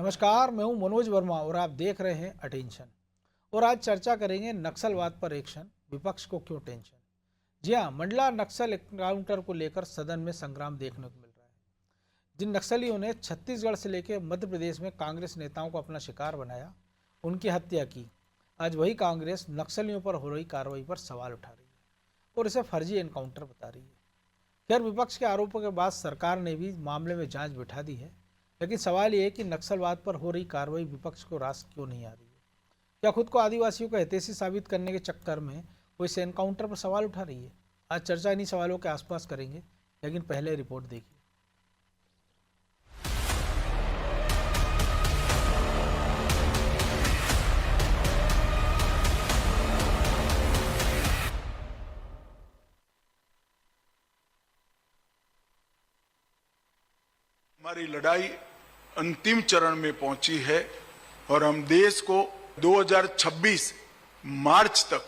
नमस्कार, मैं हूं मनोज वर्मा और आप देख रहे हैं अटेंशन। और आज चर्चा करेंगे नक्सलवाद पर एक्शन, विपक्ष को क्यों टेंशन। जी हाँ, मंडला नक्सल एनकाउंटर को लेकर सदन में संग्राम देखने को मिल रहा है। जिन नक्सलियों ने छत्तीसगढ़ से लेकर मध्य प्रदेश में कांग्रेस नेताओं को अपना शिकार बनाया, उनकी हत्या की, आज वही कांग्रेस नक्सलियों पर हो रही कार्रवाई पर सवाल उठा रही है और इसे फर्जी एनकाउंटर बता रही है। खैर, विपक्ष के आरोपों के बाद सरकार ने भी मामले में जांच बिठा दी है, लेकिन सवाल ये है कि नक्सलवाद पर हो रही कार्रवाई विपक्ष को रास क्यों नहीं आ रही है। क्या खुद को आदिवासियों को हितैषी साबित करने के चक्कर में वो इस एनकाउंटर पर सवाल उठा रही है। आज चर्चा इन्हीं सवालों के आसपास करेंगे, लेकिन पहले रिपोर्ट देखिए। हमारी लड़ाई अंतिम चरण में पहुंची है और हम देश को 2026 मार्च तक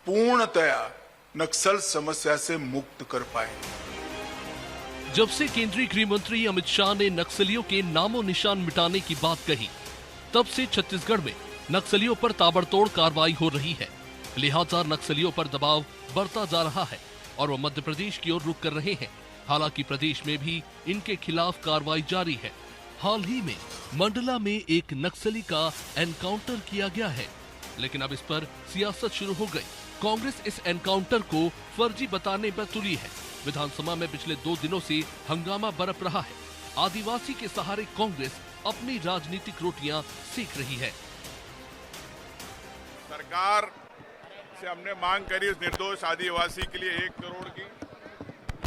पूर्णतया नक्सल समस्या से मुक्त कर पाएंगे। जब से केंद्रीय गृह मंत्री अमित शाह ने नक्सलियों के नामो निशान मिटाने की बात कही, तब से छत्तीसगढ़ में नक्सलियों पर ताबड़तोड़ कार्रवाई हो रही है। लिहाजा नक्सलियों पर दबाव बढ़ता जा रहा है और वो मध्य प्रदेश की ओर रुख कर रहे हैं। हालांकि प्रदेश में भी इनके खिलाफ कार्रवाई जारी है। हाल ही में मंडला में एक नक्सली का एनकाउंटर किया गया है, लेकिन अब इस पर सियासत शुरू हो गई। कांग्रेस इस एनकाउंटर को फर्जी बताने पर तुली है। विधानसभा में पिछले 2 दिनों से हंगामा बरप रहा है। आदिवासी के सहारे कांग्रेस अपनी राजनीतिक रोटियां सेक रही है। सरकार से हमने मांग करी उस निर्दोष आदिवासी के लिए 1 करोड़ की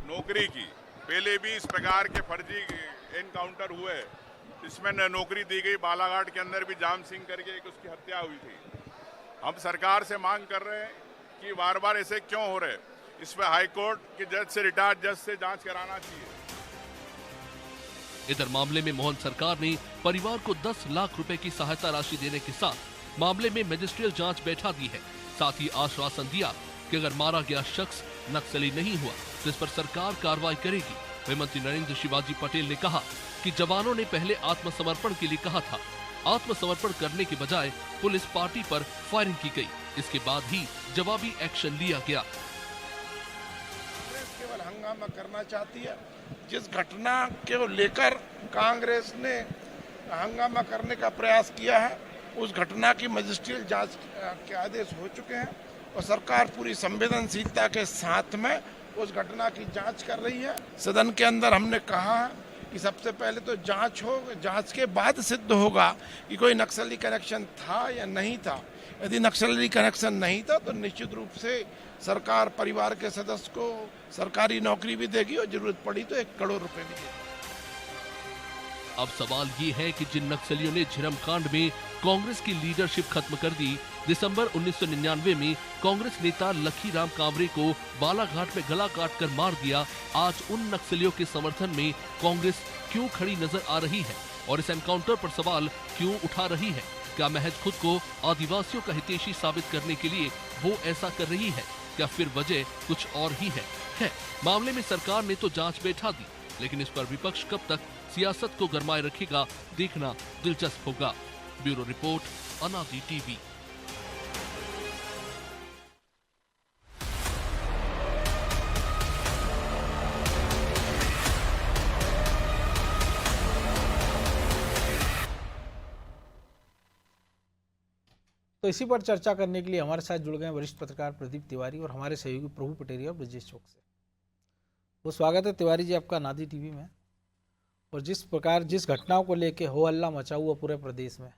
नौकरी की। पहले भी इस प्रकार के फर्जी एनकाउंटर हुए, इसमें नौकरी दी गई। बालाघाट के अंदर भी जाम सिंह करके एक उसकी हत्या हुई थी। हम सरकार से मांग कर रहे हैं कि बार बार ऐसे क्यों हो रहे, इस पर हाईकोर्ट के जज से, रिटायर्ड जज से जांच कराना चाहिए। इधर मामले में मोहन सरकार ने परिवार को 10 लाख रुपए की सहायता राशि देने के साथ मामले में मजिस्ट्रियल जांच बैठा दी है। साथ ही आश्वासन दिया कि अगर मारा गया शख्स नक्सली नहीं हुआ तो इस पर सरकार कार्रवाई करेगी। गृह मंत्री नरेंद्र शिवाजी पटेल ने कहा कि जवानों ने पहले आत्मसमर्पण के लिए कहा था। आत्मसमर्पण करने के बजाय पुलिस पार्टी पर फायरिंग की गई। इसके बाद ही जवाबी एक्शन लिया गया। कांग्रेस केवल हंगामा करना चाहती है। जिस घटना को लेकर कांग्रेस ने हंगामा करने का प्रयास किया है, उस घटना की मजिस्ट्रियल जांच के आदेश हो चुके हैं और सरकार पूरी संवेदनशीलता के साथ में उस घटना की जांच कर रही है। सदन के अंदर हमने कहा है कि सबसे पहले तो जांच हो, जांच के बाद सिद्ध होगा कि कोई नक्सली कनेक्शन था या नहीं था। यदि नक्सली कनेक्शन नहीं था तो निश्चित रूप से सरकार परिवार के सदस्य को सरकारी नौकरी भी देगी और जरूरत पड़ी तो 1 करोड़ रुपए भी देगी। अब सवाल ये है कि जिन नक्सलियों ने झिरम कांड में कांग्रेस की लीडरशिप खत्म कर दी, दिसंबर 1999 में कांग्रेस नेता लखीराम कांवरे को बालाघाट में गला काट कर मार दिया, आज उन नक्सलियों के समर्थन में कांग्रेस क्यों खड़ी नजर आ रही है और इस एनकाउंटर पर सवाल क्यों उठा रही है? क्या महज खुद को आदिवासियों का हितैषी साबित करने के लिए वो ऐसा कर रही है? क्या फिर वजह कुछ और ही है? मामले में सरकार ने तो जांच बैठा दी, लेकिन इस पर विपक्ष कब तक सियासत को गरमाए रखेगा, देखना दिलचस्प होगा। ब्यूरो रिपोर्ट, अनादि टीवी। तो इसी पर चर्चा करने के लिए हमारे साथ जुड़ गए वरिष्ठ पत्रकार प्रदीप तिवारी और हमारे सहयोगी प्रभु पटेरिया और ब्रजेश चौक से। तो स्वागत है तिवारी जी आपका नादी टीवी में। और जिस प्रकार जिस घटनाओं को लेके हो हल्ला मचा हुआ पूरे प्रदेश में,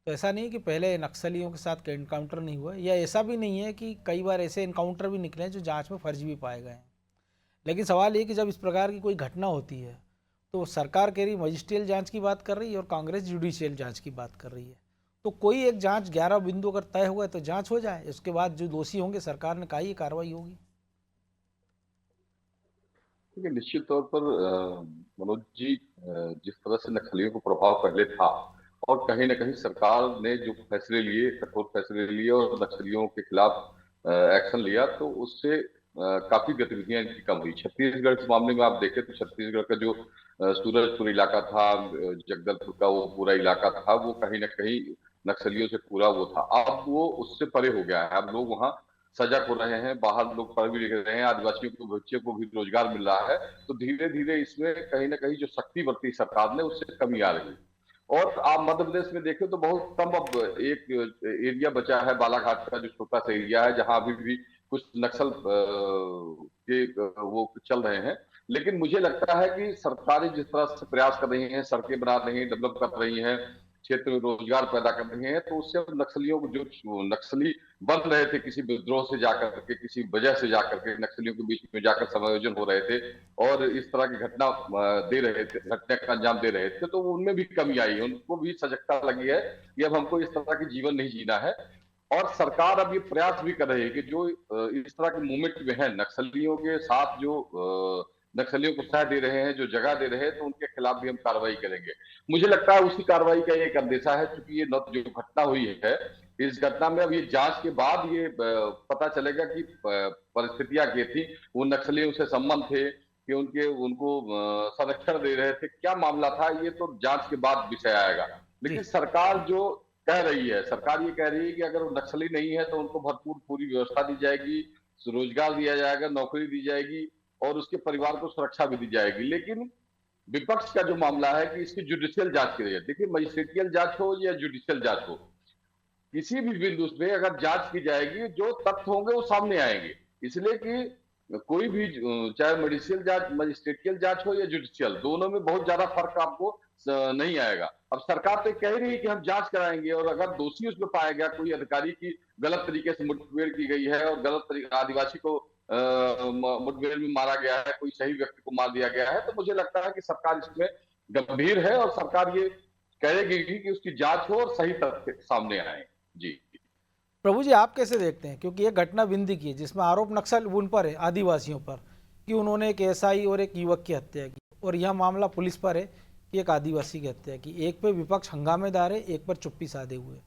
तो ऐसा नहीं है कि पहले नक्सलियों के साथ एनकाउंटर नहीं हुआ, या ऐसा भी नहीं है कि कई बार ऐसे एनकाउंटर भी निकले हैं जो जांच में फर्जी भी पाए गए हैं। लेकिन सवाल ये कि जब इस प्रकार की कोई घटना होती है तो सरकार कह रही मजिस्ट्रियल जांच की बात कर रही है और कांग्रेस जुडिशियल जांच की बात कर रही है। तो कोई एक जांच 11 बिंदु अगर तय हुआ है तो जांच हो जाए, उसके बाद जो दोषी होंगे सरकार ने कहा ये कार्रवाई होगी। देखिए, निश्चित तौर पर मनोज जी, जिस तरह से नक्सलियों को प्रभाव पहले था और कहीं न कहीं सरकार ने जो फैसले लिए, कठोर फैसले लिए और नक्सलियों के खिलाफ एक्शन लिया, तो उससे काफी गतिविधियां इनकी कम हुई। छत्तीसगढ़ के मामले में आप देखें तो छत्तीसगढ़ का जो सूरजपुर इलाका था, जगदलपुर का वो पूरा इलाका था, वो कहीं ना कहीं नक्सलियों से पूरा वो था। अब वो उससे परे हो गया है। अब लोग वहाँ सजग हो रहे हैं, बाहर लोग पढ़ भी लिख रहे हैं, आदिवासियों को, बच्चों को भी रोजगार मिल रहा है। तो धीरे धीरे इसमें कहीं ना कहीं जो शक्ति बरती सरकार ने, उससे कमी आ रही है। और आप मध्य प्रदेश में देखें तो बहुत कम अब एक एरिया बचा है बालाघाट का, जो छोटा सा एरिया है, जहां अभी भी कुछ नक्सल के वो चल रहे हैं। लेकिन मुझे लगता है कि सरकारें जिस तरह से प्रयास कर रही हैं, सड़कें बना रही हैं, डेवलप कर रही हैं, क्षेत्र में रोजगार पैदा कर रही हैं, तो उससे नक्सलियों को, जो नक्सली बन रहे थे किसी विद्रोह से जाकर के, किसी वजह से जाकर के, नक्सलियों के बीच में जाकर समायोजन हो रहे थे और इस तरह की घटना दे रहे थे, घटना का अंजाम दे रहे थे, तो उनमें भी कमी आई है। उनको भी सजगता लगी है कि अब हमको इस तरह की जीवन नहीं जीना है। और सरकार अब ये प्रयास भी कर रही है कि जो इस तरह के मूवमेंट में है, नक्सलियों के साथ जो नक्सलियों को सह दे रहे हैं, जो जगह दे रहे हैं, तो उनके खिलाफ भी हम कार्रवाई करेंगे। मुझे लगता है उसी कार्रवाई का एक अंदेशा है, क्योंकि ये जो घटना हुई है, इस घटना में अब ये जांच के बाद ये पता चलेगा कि परिस्थितियां क्या थी, वो नक्सलियों से संबंध थे कि उनको संरक्षण दे रहे थे, क्या मामला था, ये तो जांच के बाद विषय आएगा। लेकिन सरकार जो कह रही है, सरकार ये कह रही है कि अगर वो नक्सली नहीं है तो उनको भरपूर पूरी व्यवस्था दी जाएगी, रोजगार दिया जाएगा, नौकरी दी जाएगी और उसके परिवार को सुरक्षा भी दी जाएगी। लेकिन विपक्ष का जो मामला है कि इसकी जुडिशियल जांच की जाए। देखिए, मजिस्ट्रेटियल जांच हो या जुडिशियल जांच हो, किसी भी बिंदु पे अगर जांच की जाएगी, जो तथ्य होंगे वो सामने आएंगे। इसलिए कि कोई भी, चाहे मजिस्ट्रेटियल जांच हो या जुडिशियल, दोनों में बहुत ज्यादा फर्क आपको नहीं आएगा। अब सरकार तो कह रही है कि हम जांच कराएंगे, और अगर दोषी उसमें पाया गया, कोई अधिकारी की गलत तरीके से मुठभेड़ की गई है और गलत तरीके आदिवासी को मुठभेड़ में मारा गया है, कोई सही व्यक्ति को मार दिया गया है, तो मुझे लगता है कि सरकार इसमें गंभीर है और सरकार ये कहेगी कि उसकी जांच हो और सही तथ्य सामने आए। जी प्रभु जी, आप कैसे देखते हैं, क्योंकि ये घटना विंध्य की है जिसमें आरोप नक्सल उन पर है, आदिवासियों पर, कि उन्होंने एक एसआई और एक युवक की हत्या की, और यह मामला पुलिस पर है कि एक आदिवासी की हत्या की। एक पे विपक्ष हंगामेदार है, एक पर चुप्पी साधे हुए।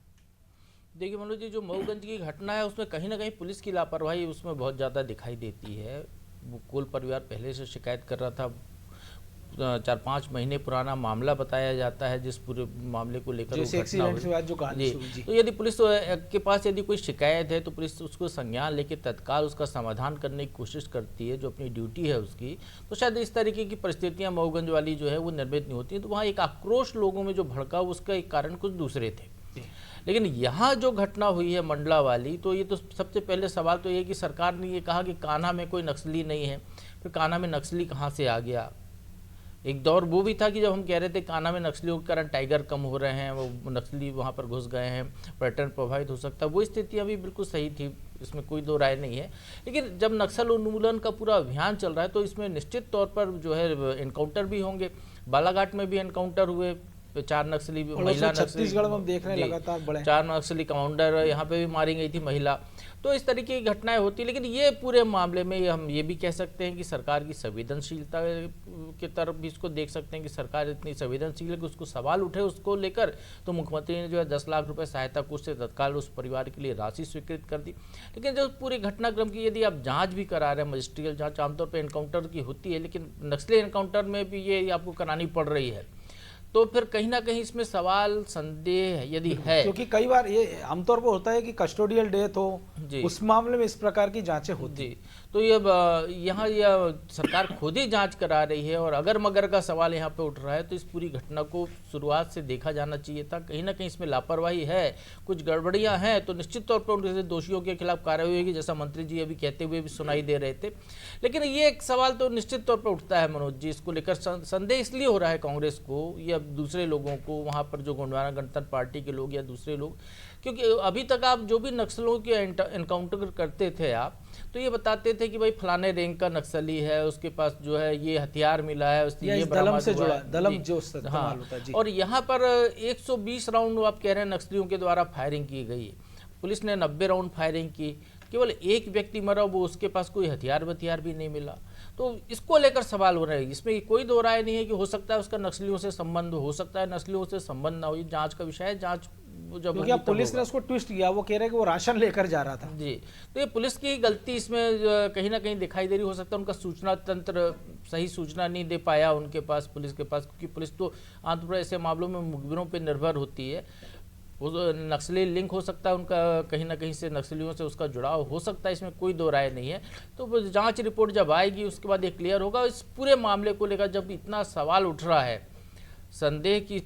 देखिए मनोज जी, जो मऊगंज की घटना है उसमें कहीं ना कहीं पुलिस की लापरवाही उसमें बहुत ज़्यादा दिखाई देती है। वो कोल परिवार पहले से शिकायत कर रहा था, 4-5 महीने पुराना मामला बताया जाता है, जिस पूरे मामले को लेकर जैसे एक्सीडेंट के बाद जो कहानी जी। तो यदि पुलिस के पास यदि कोई शिकायत है तो पुलिस उसको संज्ञान लेके तत्काल उसका समाधान करने की कोशिश करती है, जो अपनी ड्यूटी है उसकी। तो शायद इस तरीके की परिस्थितियां मऊगंज वाली जो है वो निर्मित नहीं होती। तो वहाँ एक आक्रोश लोगों में जो भड़का, उसका एक कारण कुछ दूसरे थे। लेकिन यहाँ जो घटना हुई है मंडला वाली, तो ये तो सबसे पहले सवाल तो ये कि सरकार ने ये कहा कि कान्हा में कोई नक्सली नहीं है, फिर कान्हा में नक्सली कहाँ से आ गया। एक दौर वो भी था कि जब हम कह रहे थे कान्हा में नक्सलियों के कारण टाइगर कम हो रहे हैं, वो नक्सली वहाँ पर घुस गए हैं, पर्यटन प्रभावित हो सकता है, वो स्थितियाँ भी बिल्कुल सही थी, इसमें कोई दो राय नहीं है। लेकिन जब नक्सल उन्मूलन का पूरा अभियान चल रहा है तो इसमें निश्चित तौर पर जो है एनकाउंटर भी होंगे। बालाघाट में भी एनकाउंटर हुए, 4 नक्सली महिला, छत्तीसगढ़ में हम देख रहे हैं लगातार बड़े 4 नक्सली काउंटर यहाँ पे भी मारी गई थी महिला। तो इस तरीके की घटनाएं होती। लेकिन ये पूरे मामले में हम ये भी कह सकते हैं कि सरकार की संवेदनशीलता की तरफ भी इसको देख सकते हैं कि सरकार इतनी संवेदनशील है कि उसको सवाल उठे उसको लेकर। तो मुख्यमंत्री ने जो है 10 लाख रुपए सहायता कोष से तत्काल उस परिवार के लिए राशि स्वीकृत कर दी। लेकिन जो पूरे घटनाक्रम की यदि आप जाँच भी करा रहे हैं, मजिस्ट्रियल जाँच आमतौर पर एनकाउंटर की होती है, लेकिन नक्सली एनकाउंटर में भी ये आपको करानी पड़ रही है, तो फिर कहीं ना कहीं इसमें सवाल संदेह यदि है, क्योंकि कई बार ये आमतौर पर होता है कि कस्टोडियल डेथ हो, उस मामले में इस प्रकार की जांचें होती है। तो ये यहाँ यह सरकार खुद ही जांच करा रही है और अगर मगर का सवाल यहाँ पे उठ रहा है, तो इस पूरी घटना को शुरुआत से देखा जाना चाहिए था। कहीं ना कहीं इसमें लापरवाही है, कुछ गड़बड़ियाँ हैं, तो निश्चित तौर पर उनके दोषियों के खिलाफ कार्रवाई होगी, जैसा मंत्री जी अभी कहते हुए भी सुनाई दे रहे थे। लेकिन ये एक सवाल तो निश्चित तौर पर उठता है मनोज जी, इसको लेकर संदेह इसलिए हो रहा है कांग्रेस को या दूसरे लोगों को, वहाँ पर जो गोंडवाना गणतंत्र पार्टी के लोग या दूसरे लोग, क्योंकि अभी तक आप जो भी नक्सलों के एनकाउंटर करते थे आप, तो ये बताते थे कि भाई फलाने रैंक का नक्सली है, उसके पास जो है ये हथियार मिला है, उसने ये दलम से जुड़ा, दलम जो इस्तेमाल होता है। और यहाँ पर 120 राउंड आप कह रहे हैं नक्सलियों के द्वारा फायरिंग की गई है, पुलिस ने 90 राउंड फायरिंग की। केवल एक व्यक्ति मरा, वो उसके पास कोई हथियार भी नहीं मिला। तो इसको लेकर सवाल हो रहे हैं। इसमें कोई दो राय नहीं है कि हो सकता है उसका नक्सलियों से संबंध हो सकता है, नस्लियों से संबंध ना हो, ये जांच का विषय है। जांच जब क्योंकि अब पुलिस ने उसको ट्विस्ट किया, वो कह रहे हैं कि वो राशन लेकर जा रहा था। जी, तो ये पुलिस की गलती इसमें कहीं ना कहीं दिखाई दे रही। हो सकता है उनका सूचना तंत्र सही सूचना नहीं दे पाया उनके पास, पुलिस के पास, क्योंकि पुलिस तो आमतौर पर ऐसे मामलों में मुखबिरों पर निर्भर होती है। वो नक्सली लिंक हो सकता है उनका, कहीं ना कहीं से नक्सलियों से उसका जुड़ाव हो सकता है, इसमें कोई दो राय नहीं है। तो जांच रिपोर्ट जब आएगी उसके बाद ये क्लियर होगा। इस पूरे मामले को लेकर जब इतना सवाल उठ रहा है, संदेह की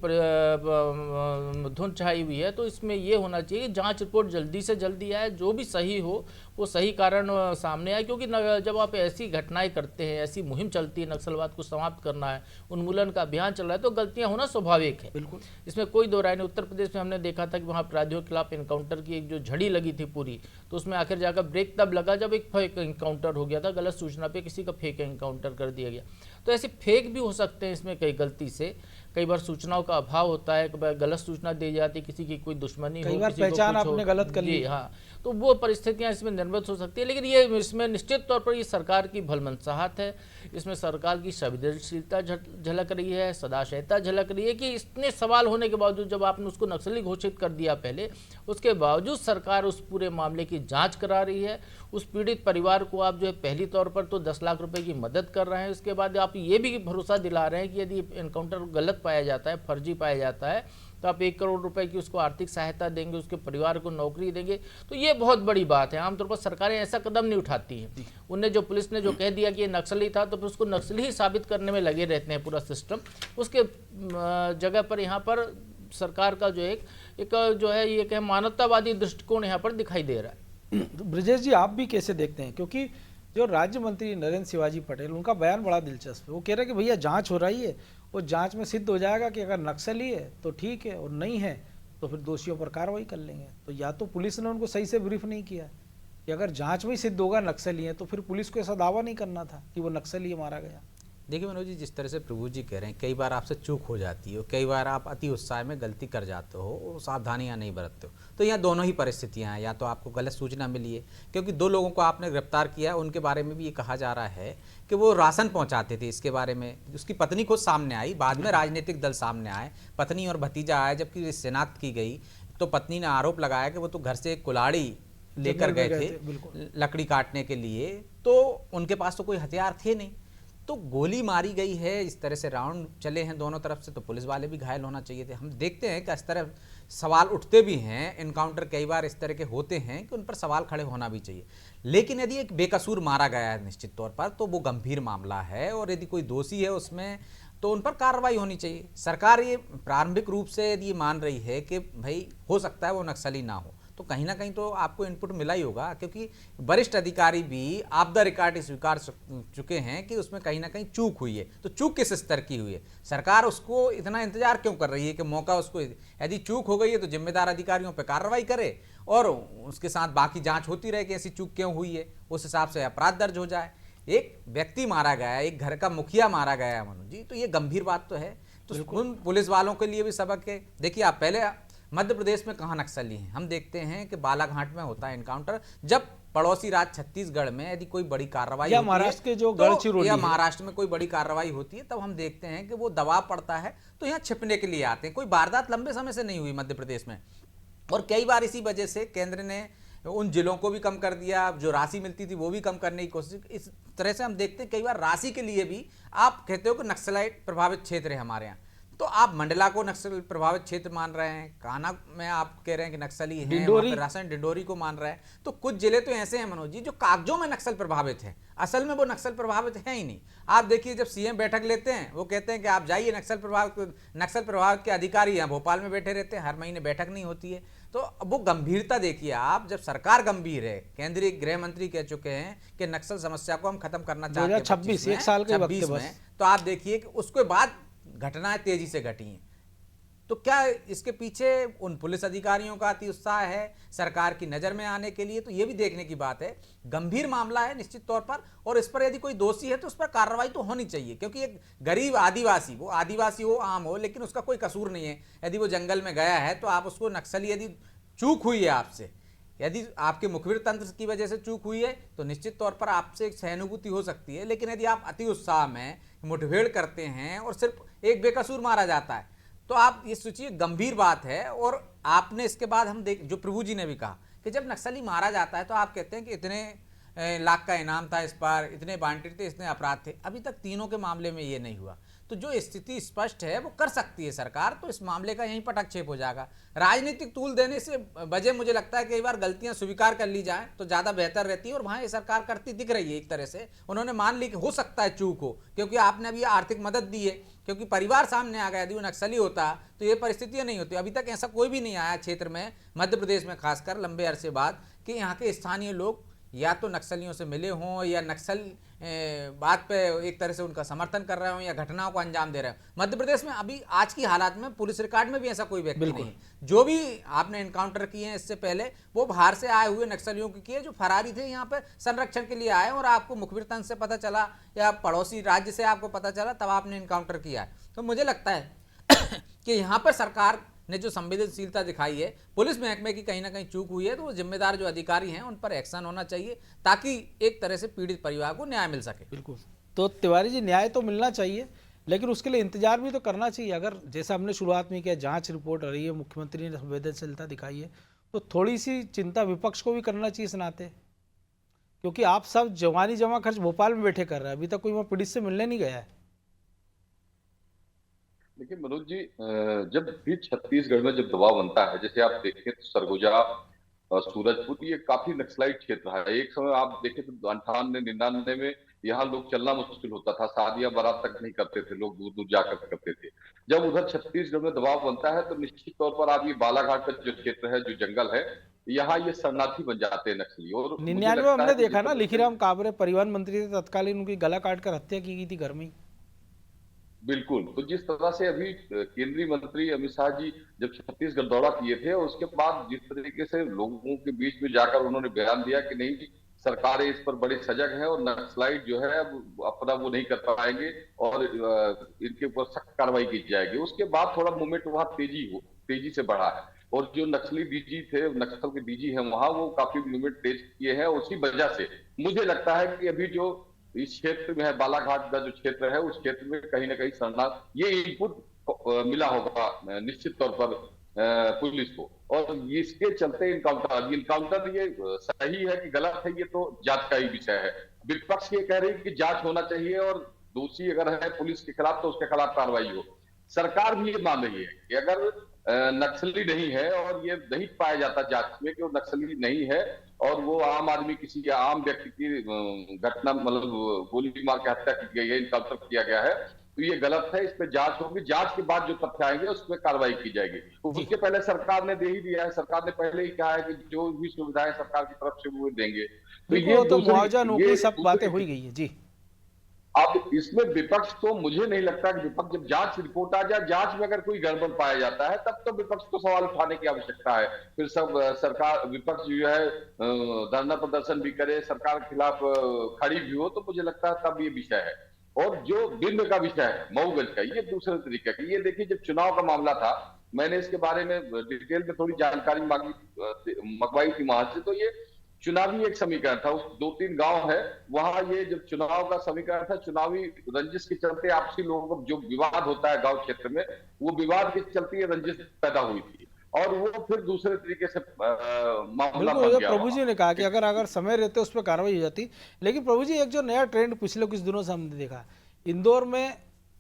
धुन छाई हुई है, तो इसमें ये होना चाहिए कि जांच रिपोर्ट जल्दी से जल्दी आए, जो भी सही हो वो सही कारण सामने आए। क्योंकि जब आप ऐसी घटनाएं करते हैं, ऐसी मुहिम चलती है, नक्सलवाद को समाप्त करना है, उन्मूलन का अभियान चल रहा है, तो गलतियां होना स्वाभाविक है, बिल्कुल, इसमें कोई दो राय नहीं। उत्तर प्रदेश में हमने देखा था कि वहाँ अपराधियों के खिलाफ इनकाउंटर की एक जो झड़ी लगी थी पूरी, तो उसमें आखिर जाकर ब्रेक तब लगा जब एक फेक इनकाउंटर हो गया था, गलत सूचना पे किसी का फेक इनकाउंटर कर दिया गया। तो ऐसे फेक भी हो सकते हैं इसमें कई गलती से, कई बार सूचनाओं का अभाव होता है, कई बार गलत सूचना दी जाती है, किसी की कोई दुश्मनी हो, कई बार किसी को पहचान कुछ हो। आपने गलत कर ली। हाँ, तो वो परिस्थितियां इसमें निर्मित हो सकती है। लेकिन ये इसमें निश्चित तौर पर ये सरकार की भलमनसाहत है, इसमें सरकार की संवेदनशीलता झलक रही है, सदाशयता झलक रही है कि इतने सवाल होने के बावजूद, जब आपने उसको नक्सली घोषित कर दिया पहले, उसके बावजूद सरकार उस पूरे मामले की जांच करा रही है। उस पीड़ित परिवार को आप जो है पहली तौर पर तो 10 लाख रुपए की मदद कर रहे हैं, उसके बाद आप ये भी भरोसा दिला रहे हैं कि यदि एनकाउंटर गलत पाया जाता है, फर्जी पाया जाता है, तो आप 1 करोड़ रुपए की उसको आर्थिक सहायता देंगे, उसके परिवार को नौकरी देंगे। तो ये बहुत बड़ी बात है। आमतौर पर सरकारें ऐसा कदम नहीं उठाती हैं। उनने जो पुलिस ने जो कह दिया कि ये नक्सली था, तो फिर उसको नक्सली ही साबित करने में लगे रहते हैं पूरा सिस्टम। उसके जगह पर यहाँ पर सरकार का जो एक जो है ये कह मानवतावादी दृष्टिकोण यहाँ पर दिखाई दे रहा है। ब्रजेश जी, आप भी कैसे देखते हैं? क्योंकि जो राज्य मंत्री नरेंद्र शिवाजी पटेल, उनका बयान बड़ा दिलचस्प है। वो कह रहे हैं कि भैया जांच हो रही है, वो जांच में सिद्ध हो जाएगा कि अगर नक्सली है तो ठीक है, और नहीं है तो फिर दोषियों पर कार्रवाई कर लेंगे। तो या तो पुलिस ने उनको सही से ब्रीफ नहीं किया कि अगर जांच में ही सिद्ध होगा नक्सली है, तो फिर पुलिस को ऐसा दावा नहीं करना था कि वो नक्सली मारा गया। देखिए मनोज जी, जिस तरह से प्रभु जी कह रहे हैं, कई बार आपसे चूक हो जाती है, कई बार आप अति उत्साह में गलती कर जाते हो, सावधानियां नहीं बरतते हो। तो यहाँ दोनों ही परिस्थितियां हैं। या तो आपको गलत सूचना मिली है, क्योंकि 2 लोगों को आपने गिरफ्तार किया, उनके बारे में भी ये कहा जा रहा है कि वो राशन पहुंचाते थे। इसके बारे में उसकी पत्नी खुद सामने आई, बाद में राजनीतिक दल सामने आए, पत्नी और भतीजा आए, जबकि शिनाख्त की गई तो पत्नी ने आरोप लगाया कि वो तो घर से एक कुल्हाड़ी लेकर गए थे लकड़ी काटने के लिए, तो उनके पास तो कोई हथियार थे नहीं। तो गोली मारी गई है, इस तरह से राउंड चले हैं दोनों तरफ से, तो पुलिस वाले भी घायल होना चाहिए थे। हम देखते हैं कि इस तरह सवाल उठते भी हैं, एनकाउंटर कई बार इस तरह के होते हैं कि उन पर सवाल खड़े होना भी चाहिए। लेकिन यदि एक बेकसूर मारा गया है निश्चित तौर पर, तो वो गंभीर मामला है, और यदि कोई दोषी है उसमें, तो उन पर कार्रवाई होनी चाहिए। सरकार ये प्रारंभिक रूप से यदि मान रही है कि भाई हो सकता है वो नक्सली ना हो, तो कहीं ना कहीं तो आपको इनपुट मिला ही होगा, क्योंकि वरिष्ठ अधिकारी भी ऑफ द रिकॉर्ड स्वीकार चुके हैं कि उसमें कहीं ना कहीं चूक हुई है। तो चूक किस स्तर की हुई है? सरकार उसको इतना इंतजार क्यों कर रही है कि मौका उसको, यदि चूक हो गई है तो जिम्मेदार अधिकारियों पर कार्रवाई करे, और उसके साथ बाकी जांच होती रहे कि ऐसी चूक क्यों हुई है, उस हिसाब से अपराध दर्ज हो जाए। एक व्यक्ति मारा गया है, एक घर का मुखिया मारा गया है मनोज जी, तो ये गंभीर बात तो है। तो उन पुलिस वालों के लिए भी सबक है। देखिए, आप पहले मध्य प्रदेश में कहाँ नक्सली हैं? हम देखते हैं कि बालाघाट में होता है एनकाउंटर, जब पड़ोसी राज्य छत्तीसगढ़ में यदि कोई बड़ी कार्रवाई या महाराष्ट्र के जो या महाराष्ट्र में कोई बड़ी कार्रवाई होती है, तब हम देखते हैं कि वो दबाव पड़ता है, तो यहाँ छिपने के लिए आते हैं। कोई वारदात लंबे समय से नहीं हुई मध्य प्रदेश में, और कई बार इसी वजह से केंद्र ने उन जिलों को भी कम कर दिया, जो राशि मिलती थी वो भी कम करने की कोशिश। इस तरह से हम देखते हैं कई बार राशि के लिए भी, आप कहते हो कि नक्सलाइट प्रभावित क्षेत्र है हमारे यहाँ, तो आप मंडला को नक्सल प्रभावित क्षेत्र मान रहे हैं, कान्हा में आप कह रहे हैं कि नक्सली हैं, राशन डिंडोरी को मान रहे हैं। तो कुछ जिले तो ऐसे हैं मनोज जी जो कागजों में नक्सल प्रभावित है, असल में वो नक्सल प्रभावित है ही नहीं। आप देखिए, जब सीएम बैठक लेते हैं, वो कहते हैं कि आप जाइए, नक्सल प्रभावित के अधिकारी यहाँ भोपाल में बैठे रहते हैं, हर महीने बैठक नहीं होती है। तो वो गंभीरता देखिए आप, जब सरकार गंभीर है, केंद्रीय गृह मंत्री कह चुके हैं कि नक्सल समस्या को हम खत्म करना चाहते हैं 2026 एक साल के वक्त में, तो आप देखिए कि उसके बाद घटनाएं तेजी से घटी हैं। तो क्या इसके पीछे उन पुलिस अधिकारियों का अति उत्साह है सरकार की नजर में आने के लिए? तो ये भी देखने की बात है। गंभीर मामला है निश्चित तौर पर, और इस पर यदि कोई दोषी है तो उस पर कार्रवाई तो होनी चाहिए, क्योंकि एक गरीब आदिवासी, वो आदिवासी हो, आम हो, लेकिन उसका कोई कसूर नहीं है। यदि वो जंगल में गया है तो आप उसको नक्सली, यदि चूक हुई है आपसे, यदि आपके मुखबिर तंत्र की वजह से चूक हुई है तो निश्चित तौर पर आपसे एक सहानुभूति हो सकती है, लेकिन यदि आप अति उत्साह में मुठभेड़ करते हैं और सिर्फ एक बेकसूर मारा जाता है तो आप ये सोचिए गंभीर बात है। और आपने इसके बाद हम देख, जो प्रभु जी ने भी कहा कि जब नक्सली मारा जाता है तो आप कहते हैं कि इतने लाख का इनाम था इस बार, इतने वांटेड थे, इतने अपराध थे। अभी तक तीनों के मामले में ये नहीं हुआ, तो जो स्थिति स्पष्ट है वो कर सकती है सरकार, तो इस मामले का यहीं पर आक्षेप हो जाएगा। राजनीतिक तूल देने से बजाय मुझे लगता है कि कई बार गलतियां स्वीकार कर ली जाएं तो ज़्यादा बेहतर रहती है, और वहाँ ये सरकार करती दिख रही है। एक तरह से उन्होंने मान ली कि हो सकता है चूक हो, क्योंकि आपने अभी आर्थिक मदद दी है, क्योंकि परिवार सामने आ गया। यदि वो नक्सली होता तो ये परिस्थितियां नहीं होती। अभी तक ऐसा कोई भी नहीं आया क्षेत्र में, मध्य प्रदेश में खासकर लंबे अरसे बाद, कि यहाँ के स्थानीय लोग या तो नक्सलियों से मिले हों या नक्सल बात पे एक तरह से उनका समर्थन कर रहे हों या घटनाओं को अंजाम दे रहे हों। मध्य प्रदेश में अभी आज की हालात में पुलिस रिकॉर्ड में भी ऐसा कोई व्यक्ति नहीं है। जो भी आपने इनकाउंटर किए हैं इससे पहले वो बाहर से आए हुए नक्सलियों के किए, जो फरारी थे, यहाँ पे संरक्षण के लिए आए और आपको मुखबिर तंत्र से पता चला या पड़ोसी राज्य से आपको पता चला, तब आपने इनकाउंटर किया है। तो मुझे लगता है कि यहाँ पर सरकार ने जो संवेदनशीलता दिखाई है, पुलिस महकमे की कहीं ना कहीं चूक हुई है, तो वो जिम्मेदार जो अधिकारी हैं उन पर एक्शन होना चाहिए, ताकि एक तरह से पीड़ित परिवार को न्याय मिल सके। बिल्कुल। तो तिवारी जी, न्याय तो मिलना चाहिए, लेकिन उसके लिए इंतजार भी तो करना चाहिए। अगर जैसा हमने शुरुआत में किया, जांच रिपोर्ट आ रही है, मुख्यमंत्री ने संवेदनशीलता दिखाई है, तो थोड़ी सी चिंता विपक्ष को भी करना चाहिए इस नाते, क्योंकि आप सब जवानी जमा खर्च भोपाल में बैठे कर रहे हैं, अभी तक कोई वहाँ पीड़ित से मिलने नहीं गया है। देखिए मनोज जी, जब भी छत्तीसगढ़ में जब दबाव बनता है, जैसे आप देखें तो सरगुजा और सूरजपुर ये काफी नक्सलाइट क्षेत्र है। एक समय आप देखें तो 98-99 में यहाँ लोग चलना मुश्किल होता था, शादियां बारात तक नहीं करते थे, लोग दूर दूर जाकर करते थे। जब उधर छत्तीसगढ़ में दबाव बनता है तो निश्चित तौर पर आप ये बालाघाट का जो क्षेत्र है, जो जंगल है, यहाँ ये शरणार्थी बन जाते हैं नक्सली। और 99 में हमने देखा ना, लिखीराम काबरे परिवहन मंत्री थे, तत्कालीन उनकी गला काट कर हत्या की गई थी घर में ही। बिल्कुल। तो जिस तरह से अभी केंद्रीय मंत्री अमित शाह जी जब छत्तीसगढ़ दौरा किए थे, उसके बाद जिस तरीके से लोगों के बीच में जाकर उन्होंने बयान दिया कि नहीं, सरकार इस पर बड़े सजग है और नक्सलाइट जो है अपना वो नहीं कर पाएंगे और इनके ऊपर सख्त कार्रवाई की जाएगी, उसके बाद थोड़ा मूवमेंट वहां तेजी से बढ़ा है। और जो नक्सली डीजी थे, नक्सल के डीजी हैं वहां, वो काफी मूवमेंट तेज किए हैं। उसी वजह से मुझे लगता है कि अभी जो इस क्षेत्र में है, बालाघाट का जो क्षेत्र है, उस क्षेत्र में कहीं ना कहीं शरणार्थी ये इनपुट मिला होगा निश्चित तौर पर पुलिस को, और इसके चलते इनकाउंटर ये सही है कि गलत है, ये तो जांच का ही विषय है। विपक्ष ये कह रही है कि जांच होना चाहिए और दोषी अगर है पुलिस के खिलाफ तो उसके खिलाफ कार्रवाई हो। सरकार भी ये मान रही है कि अगर नक्सली नहीं है और ये नहीं पाया जाता जांच में कि वो नक्सली नहीं है और वो आम आदमी, किसी के आम व्यक्ति की घटना, मतलब गोली मार के हत्या की गई है, इनकाउंटर किया गया है, तो ये गलत है। इस पे जांच होगी, जांच के बाद जो तथ्य आएंगे उसमें कार्रवाई की जाएगी। तो उसके पहले सरकार ने दे ही दिया है, सरकार ने पहले ही कहा है कि जो भी सुविधाएं सरकार की तरफ से वो देंगे। तो ये तो मुआवजा, नौकरी, सब बातें हुई गई है जी। अब इसमें विपक्ष को, मुझे नहीं लगता कि विपक्ष, जब जांच रिपोर्ट आ जाए, जांच में अगर कोई गड़बड़ पाया जाता है तब तो विपक्ष को सवाल उठाने की आवश्यकता है। फिर सब सरकार, विपक्ष जो है धरना प्रदर्शन भी करे, सरकार के खिलाफ खड़ी भी हो, तो मुझे लगता है तब ये विषय है। और जो बिंद का विषय है मऊगंज का, ये दूसरे तरीके का। ये देखिए, जब चुनाव का मामला था, मैंने इसके बारे में डिटेल में थोड़ी जानकारी मंगवाई थी वहां से, तो ये चुनावी एक समीकरण था। उस 2-3 गांव है वहां, ये जब चुनाव का समीकरण था, चुनावी रंजिश के चलते आपसी लोगों को जो विवाद होता है गांव क्षेत्र में, वो विवाद के चलते रंजिश पैदा हुई थी और वो फिर दूसरे तरीके से मामला बन गया। प्रभु जी ने कहा कि अगर समय रहते उस पर कार्रवाई हो जाती। लेकिन प्रभु जी, एक जो नया ट्रेंड पिछले कुछ दिनों से हमने देखा, इंदौर में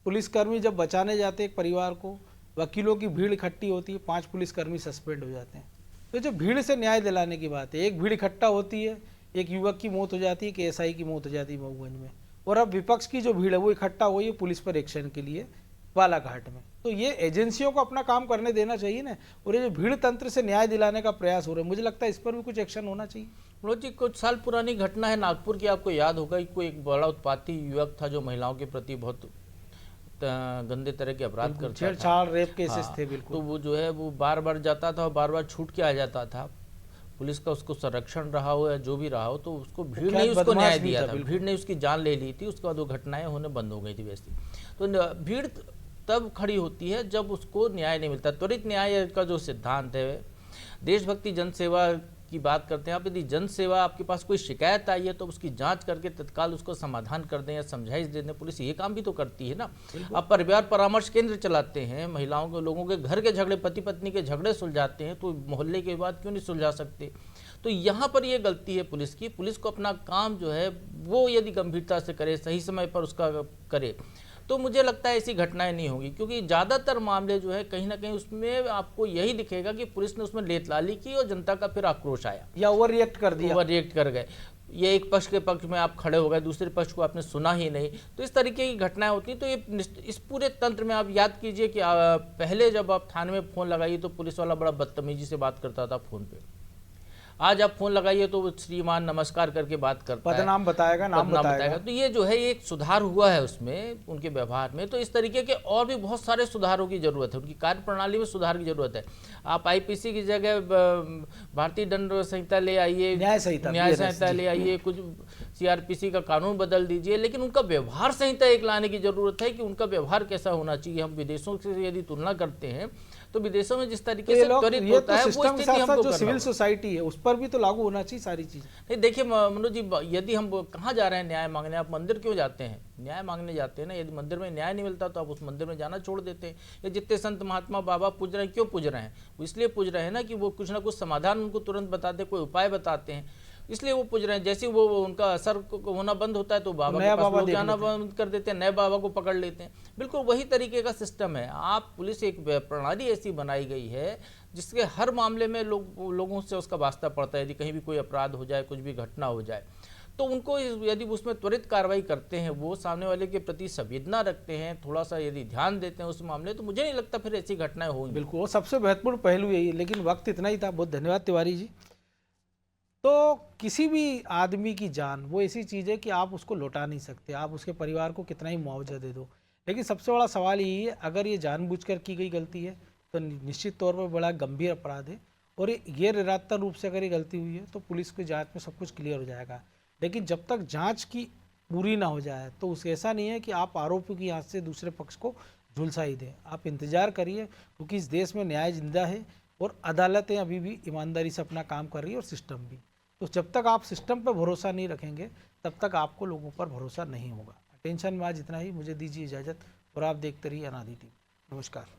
पुलिसकर्मी जब बचाने जाते एक परिवार को, वकीलों की भीड़ इकट्ठी होती है, 5 पुलिसकर्मी सस्पेंड हो जाते हैं। तो जो भीड़ से न्याय दिलाने की बात है, एक भीड़ इकट्ठा होती है, एक युवक की मौत हो जाती है, एक एसआई की मौत हो जाती है मऊगंज में, और अब विपक्ष की जो भीड़ है वो इकट्ठा हुई है पुलिस पर एक्शन के लिए बालाघाट में। तो ये एजेंसियों को अपना काम करने देना चाहिए ना, और ये जो भीड़ तंत्र से न्याय दिलाने का प्रयास हो रहा है, मुझे लगता है इस पर भी कुछ एक्शन होना चाहिए। मनोज जी, कुछ साल पुरानी घटना है नागपुर की, आपको याद होगा, कोई एक बड़ा उत्पाती युवक था जो महिलाओं के प्रति बहुत गंदे तरह के अपराध करता था, छेड़छाड़, रेप केसेस थे। बिल्कुल। तो वो जो है वो बार बार जाता था और बार बार छूट के आ जाता था। पुलिस का उसको संरक्षण रहा हो या जो भी रहा हो, तो उसको भीड़ ने उसको न्याय दिया था, भीड़ ने उसकी जान ले ली थी। उसके बाद वो घटनाएं होने बंद हो गई थी वैसी। तो भीड़ तब खड़ी होती है जब उसको न्याय नहीं मिलता। त्वरित न्याय का जो सिद्धांत है, देशभक्ति जनसेवा की बात करते हैं आप, यदि जन सेवा आपके पास कोई शिकायत आई है तो उसकी जांच करके तत्काल उसको समाधान कर दें या समझाइश दे दें। पुलिस ये काम भी तो करती है ना। आप परिवार परामर्श केंद्र चलाते हैं, महिलाओं के, लोगों के घर के झगड़े, पति पत्नी के झगड़े सुलझाते हैं, तो मोहल्ले के विवाद क्यों नहीं सुलझा सकते? तो यहाँ पर ये गलती है पुलिस की। पुलिस को अपना काम जो है वो यदि गंभीरता से करे, सही समय पर उसका करे, तो मुझे लगता है ऐसी घटनाएं नहीं होगी। क्योंकि ज़्यादातर मामले जो है कहीं ना कहीं उसमें आपको यही दिखेगा कि पुलिस ने उसमें लेतलाली की और जनता का फिर आक्रोश आया या ओवर रिएक्ट कर दिया, ओवर रिएक्ट कर गए। ये एक पक्ष के पक्ष में आप खड़े हो गए, दूसरे पक्ष को आपने सुना ही नहीं। तो इस तरीके की घटनाएं होती हैं। तो ये इस पूरे तंत्र में आप याद कीजिए कि पहले जब आप थाने में फ़ोन लगाइए तो पुलिस वाला बड़ा बदतमीजी से बात करता था फ़ोन पे। आज आप फोन लगाइए तो वो श्रीमान नमस्कार करके बात करता है, पदनाम बताएगा, नाम बताएगा। तो ये जो है एक सुधार हुआ है उसमें, उनके व्यवहार में। तो इस तरीके के और भी बहुत सारे सुधारों की जरूरत है, उनकी कार्य प्रणाली में सुधार की जरूरत है। आप आईपीसी की जगह भारतीय दंड संहिता ले आइए, न्याय संहिता ले आइए, कुछ सीआरपीसी का कानून बदल दीजिए, लेकिन उनका व्यवहार संहिता एक लाने की जरूरत है कि उनका व्यवहार कैसा होना चाहिए। हम विदेशों से यदि तुलना करते हैं तो विदेशों में जिस तरीके से त्वरित होता है, वो स्थिति हमको जो सिविल सोसाइटी है उस पर भी तो लागू होना चाहिए सारी चीजें। नहीं देखिए मनोज जी, यदि हम कहाँ जा रहे हैं न्याय मांगने, आप मंदिर क्यों जाते हैं? न्याय मांगने जाते हैं ना। यदि मंदिर में न्याय नहीं मिलता तो आप उस मंदिर में जाना छोड़ देते हैं। या जितने संत महात्मा बाबा पूज रहे हैं, क्यों पूज रहे हैं? वो इसलिए पूज रहे हैं ना कि वो कुछ ना कुछ समाधान उनको तुरंत बताते, कोई उपाय बताते हैं, इसलिए वो पूज रहे हैं। जैसे वो उनका असर होना बंद होता है तो बाबा के पास लोग जाना बंद कर देते हैं, नए बाबा को पकड़ लेते हैं। बिल्कुल वही तरीके का सिस्टम है। आप पुलिस एक प्रणाली ऐसी बनाई गई है जिसके हर मामले में लोगों से उसका वास्ता पड़ता है। यदि कहीं भी कोई अपराध हो जाए, कुछ भी घटना हो जाए, तो उनको यदि उसमें त्वरित कार्रवाई करते हैं, वो सामने वाले के प्रति संवेदना रखते हैं, थोड़ा सा यदि ध्यान देते हैं उस मामले, तो मुझे नहीं लगता फिर ऐसी घटनाएं होंगी। बिल्कुल, वो सबसे महत्वपूर्ण पहलू यही है। लेकिन वक्त इतना ही था। बहुत धन्यवाद तिवारी जी। तो किसी भी आदमी की जान वो ऐसी चीज़ है कि आप उसको लौटा नहीं सकते, आप उसके परिवार को कितना ही मुआवजा दे दो। लेकिन सबसे बड़ा सवाल यही है, अगर ये जानबूझकर की गई गलती है तो निश्चित तौर पर बड़ा गंभीर अपराध है। और ये निरंतर रूप से अगर ये गलती हुई है तो पुलिस की जांच में सब कुछ क्लियर हो जाएगा। लेकिन जब तक जांच की पूरी ना हो जाए तो उस ऐसा नहीं है कि आप आरोपी की हाथ से दूसरे पक्ष को झुलसा ही दें। आप इंतजार करिए, क्योंकि इस देश में न्याय जिंदा है और अदालतें अभी भी ईमानदारी से अपना काम कर रही है और सिस्टम भी। तो जब तक आप सिस्टम पर भरोसा नहीं रखेंगे तब तक आपको लोगों पर भरोसा नहीं होगा। अटेंशन में आज इतना ही। मुझे दीजिए इजाज़त और आप देखते रहिए अनादि टीवी। नमस्कार।